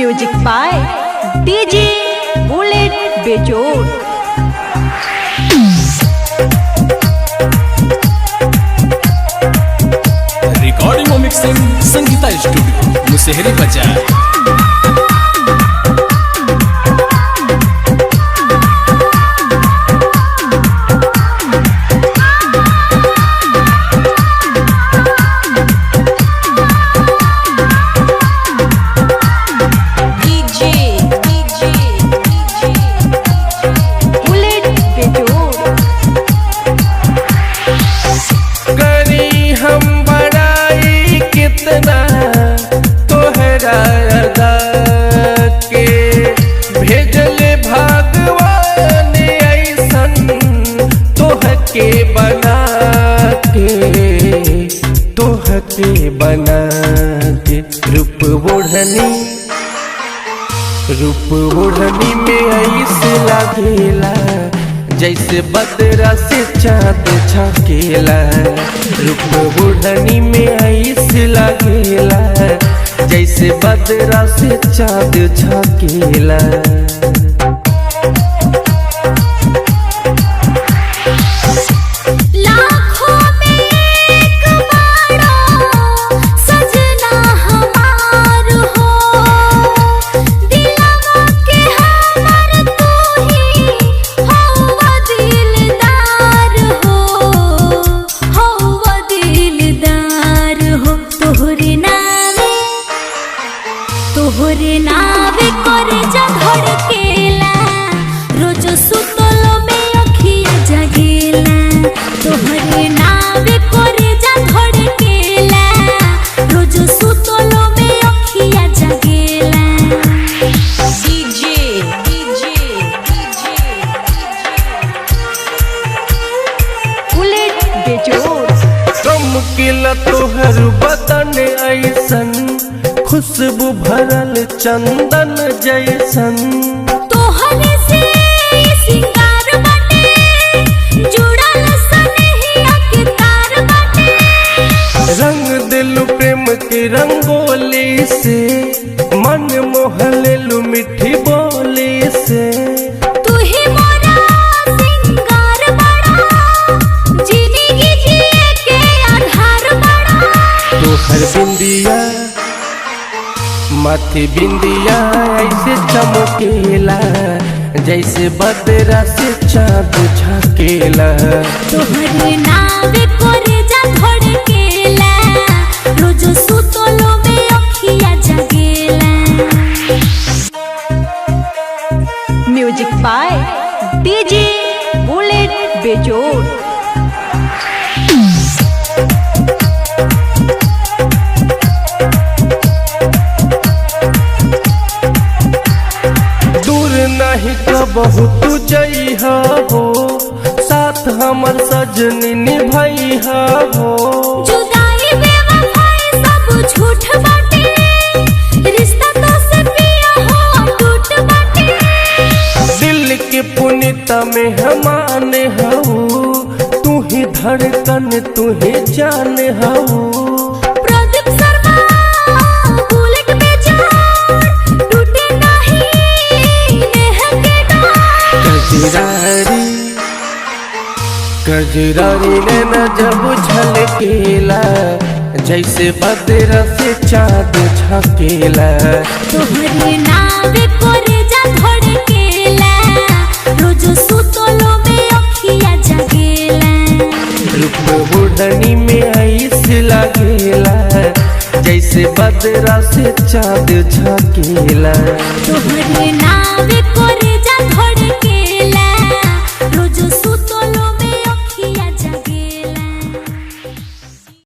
Music by DJ bullet बेजोड़। Recording और mixing Sangeeta studio Musehri बाजार। बना के रूप ओढ़नी में ऐसे लागेला जैसे बदरा से चाँद झकेला। रूप ओढ़नी में ऐसे लागेला जैसे बदरा से चाँद झकेला। तोहरे नावे करे जा धड़केला रोज सुतलो में अखिया जगेला। तोहरे नावे करे जा धड़केला रोज सुतलो में अखिया जगेला। बुलेट बेजोड़। चमकीला तोहर बदन ऐसन खुशबू भरल चंदन जैसन। तोहरे से सिंगार बाटे जुड़ल सनहिया के तार बाटे। रंग दिल प्रेम के रंगोली से मन मोहलेलु मीठी बोली से। तू ही मोरा सिंगार बड़ा जिंदगी जिए के आधार बड़ा। तोहर बिंदिया माथे बिंदिया ऐसे चमकेला जैसे बदरा से चाँद झकेला। तोहरे नावे करे जा धड़केला रोज सुतलो में अखिया जगेला। म्यूजिक बाय डीजे बुलेट बेजोड़। नहीं कबहू तू जइहा हो साथ हमर सजनी निभइहा हो। जुदाई बेवफाई सब झूठ बाटे रिश्ता तो से पिया हो टूट बाटे। दिल के पुनीता में हमाने हऊ तू ही धड़कन तू ही जान हऊ। कजरारी नैना जब झलकेला जैसे बदरा से चाँद झकेला। तोहरे नावे करे जा धड़केला रोज सुतलो में अखिया जगेला। रूप ओढ़नी में ऐसे लागेला जैसे बदरा से चाँद झकेला। तोहरे नावे करे